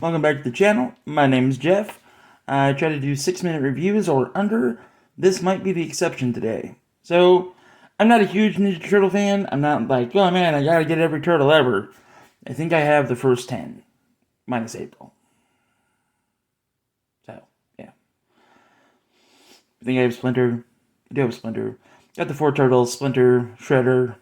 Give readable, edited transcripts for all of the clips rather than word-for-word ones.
Welcome back to the channel. My name's Jeff. I try to do 6-minute reviews or under. This might be the exception today. So, I'm not a huge Ninja Turtle fan. I'm not like, oh man, I gotta get every turtle ever. I think I have the first 10, minus April. So, yeah. I think I have Splinter. I do have Splinter. Got the 4 turtles, Splinter, Shredder.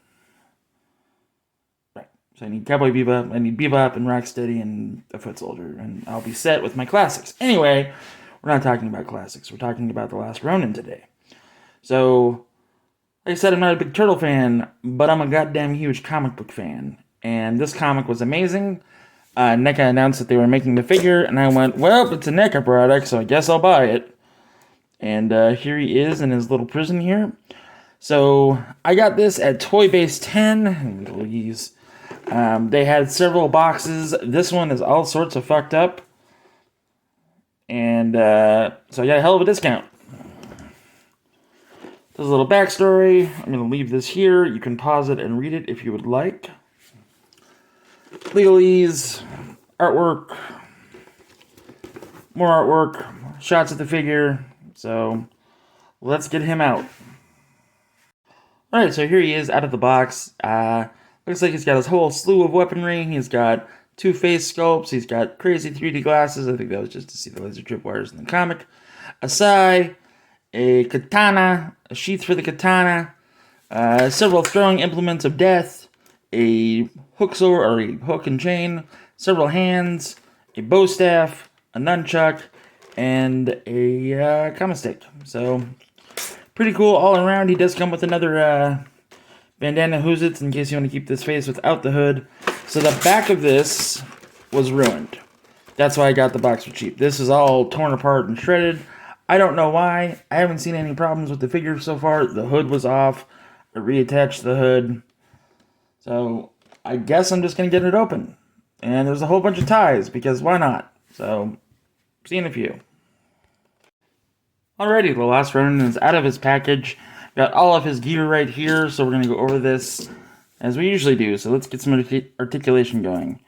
Right. So I need Cowboy Bebop, I need Bebop and Rocksteady and a Foot Soldier, and I'll be set with my classics. Anyway, we're not talking about classics. We're talking about The Last Ronin today. So, like I said, I'm not a big turtle fan, but I'm a goddamn huge comic book fan. And this comic was amazing. Neca announced that they were making the figure, and I went, well, it's a Neca product, so I guess I'll buy it. And here he is in his little prison here. So, I got this at Toy Base 10. Please. They had several boxes. This one is all sorts of fucked up. And so I got a hell of a discount. There's a little backstory. I'm going to leave this here. You can pause it and read it if you would like. Legalese, artwork, more artwork, shots at the figure. So let's get him out. Alright, so here he is out of the box. Looks like he's got his whole slew of weaponry. He's got 2 face sculpts. He's got crazy 3D glasses. I think that was just to see the laser tripwires in the comic. A sai, a katana, a sheath for the katana, several throwing implements of death, a hook sword or a hook and chain, several hands, a bow staff, a nunchuck, and a kama stick. So pretty cool all around. He does come with another bandana Hoosits in case you want to keep this face without the hood. So the back of this was ruined. That's why I got the box for cheap. This is all torn apart and shredded. I don't know why. I haven't seen any problems with the figure so far. The hood was off. I reattached the hood. So I guess I'm just going to get it open. And there's a whole bunch of ties because why not? So, see you in a few. Alrighty, the Last Ronin is out of his package. Got all of his gear right here, so we're going to go over this as we usually do. So let's get some articulation going.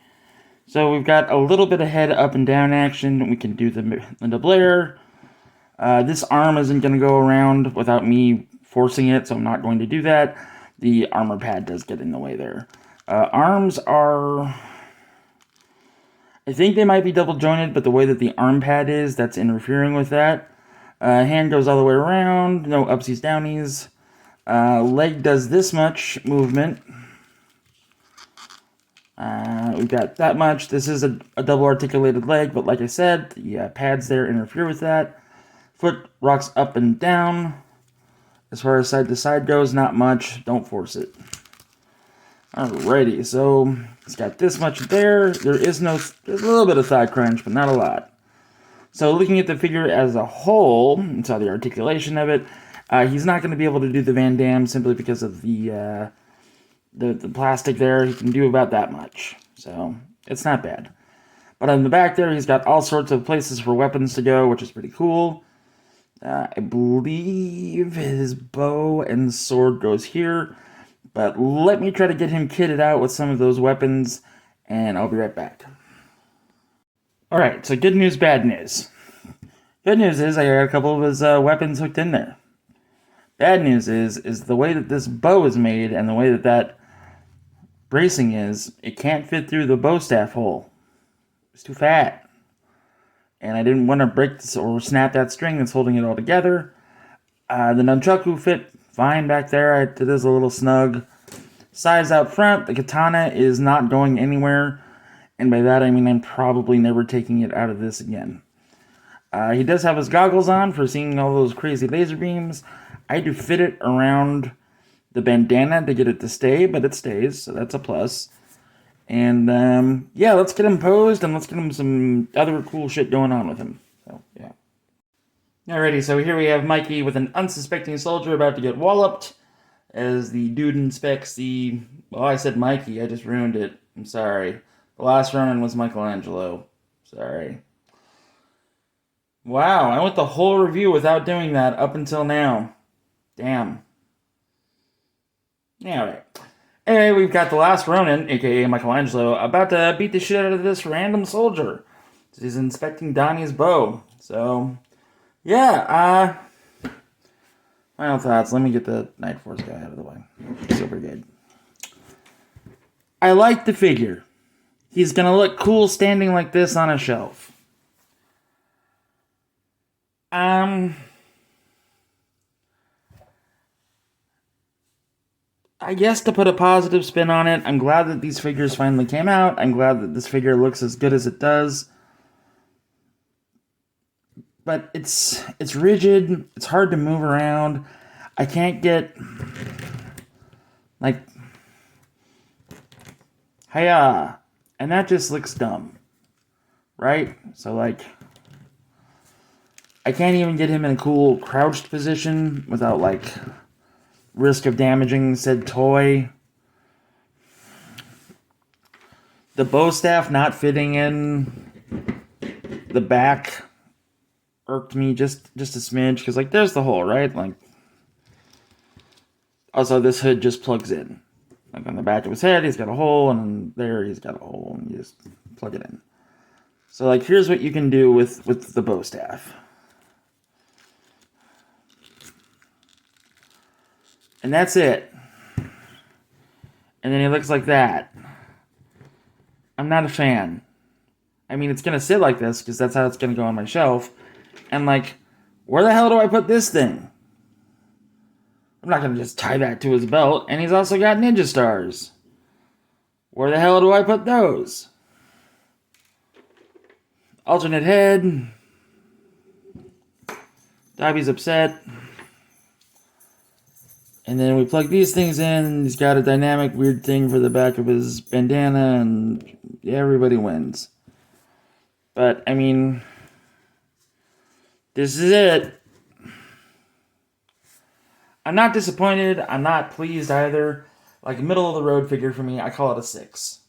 So we've got a little bit of head up and down action. We can do the Linda Blair. This arm isn't going to go around without me forcing it, so I'm not going to do that. The armor pad does get in the way there. Arms are... I think they might be double jointed, but the way that the arm pad is, that's interfering with that. Hand goes all the way around, no upsies, downies. Leg does this much movement. We've got that much. This is a double articulated leg, but like I said, the pads there interfere with that. Foot rocks up and down. As far as side to side goes, not much. Don't force it. Alrighty, so it's got this much there. There's a little bit of thigh crunch, but not a lot. So looking at the figure as a whole, and saw the articulation of it, he's not going to be able to do the Van Damme simply because of the plastic there. He can do about that much, so it's not bad. But on the back there, he's got all sorts of places for weapons to go, which is pretty cool. I believe his bow and sword goes here, but let me try to get him kitted out with some of those weapons, and I'll be right back. Alright, so good news, bad news. Good news is I got a couple of his weapons hooked in there. Bad news is the way that this bow is made and the way that that bracing is, it can't fit through the bow staff hole. It's too fat. And I didn't want to break this or snap that string that's holding it all together. The nunchaku fit fine back there. It is a little snug. Size out front, the katana is not going anywhere. And by that I mean I'm probably never taking it out of this again. He does have his goggles on for seeing all those crazy laser beams. I had to fit it around the bandana to get it to stay, but it stays, so that's a plus. And yeah, let's get him posed and let's get him some other cool shit going on with him. So, yeah. Alrighty, so here we have Mikey with an unsuspecting soldier about to get walloped as the dude inspects the... Well, I said Mikey, I just ruined it. I'm sorry. The Last Ronin was Michelangelo. Sorry. Wow, I went the whole review without doing that up until now. Damn. Yeah, alright. Anyway, we've got the Last Ronin, aka Michelangelo, about to beat the shit out of this random soldier. He's inspecting Donnie's bow. So, yeah, final thoughts. Let me get the Night Force guy out of the way. Still pretty good. I like the figure. He's going to look cool standing like this on a shelf. I guess to put a positive spin on it, I'm glad that these figures finally came out. I'm glad that this figure looks as good as it does. But it's rigid. It's hard to move around. I can't get, like, hiya. And that just looks dumb. Right? So, like, I can't even get him in a cool crouched position without, like, risk of damaging said toy. The bow staff not fitting in the back irked me just a smidge, because, like, there's the hole, right? Like, also this hood just plugs in. Like, on the back of his head, he's got a hole, and there he's got a hole, and you just plug it in. So, like, here's what you can do with the bow staff. And that's it. And then he looks like that. I'm not a fan. I mean, it's going to sit like this because that's how it's going to go on my shelf. And, like, where the hell do I put this thing? I'm not going to just tie that to his belt. And he's also got ninja stars. Where the hell do I put those? Alternate head. Dobby's upset. And then we plug these things in. He's got a dynamic weird thing for the back of his bandana, and everybody wins. But, I mean, this is it. I'm not disappointed. I'm not pleased either. Like, middle of the road figure for me. I call it a 6.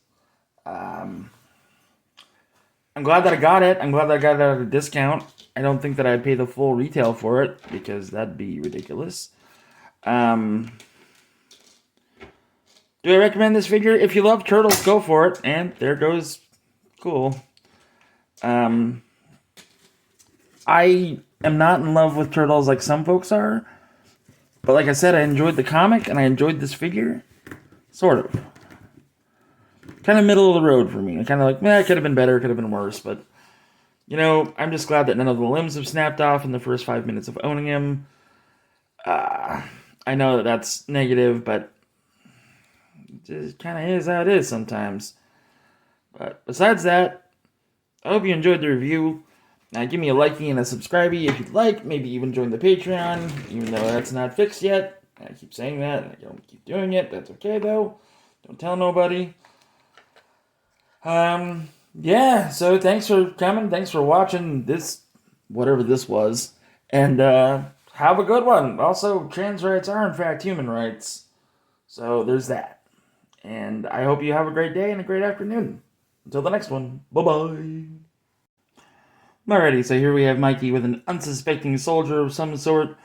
I'm glad that I got it. I'm glad that I got it at a discount. I don't think that I'd pay the full retail for it, because that'd be ridiculous. Do I recommend this figure? If you love turtles, go for it. And there goes cool. I am not in love with turtles like some folks are. But like I said, I enjoyed the comic and I enjoyed this figure. Sort of. Kind of middle of the road for me. I kind of like, it could have been better, could have been worse. But, you know, I'm just glad that none of the limbs have snapped off in the first 5 minutes of owning him. I know that that's negative, but it kind of is how it is sometimes. But besides that, I hope you enjoyed the review. Give me a likey and a subscribey if you'd like. Maybe even join the Patreon, even though that's not fixed yet. I keep saying that, and I don't keep doing it. That's okay, though. Don't tell nobody. Yeah, so thanks for coming. Thanks for watching this, whatever this was. And, have a good one. Also, trans rights are, in fact, human rights. So, there's that. And I hope you have a great day and a great afternoon. Until the next one. Bye-bye. Alrighty, so here we have Mikey with an unsuspecting soldier of some sort.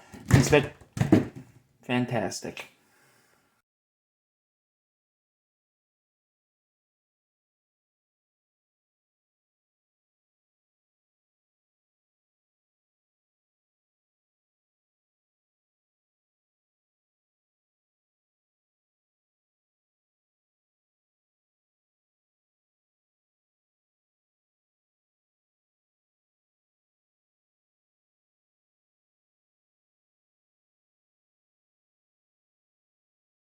Fantastic.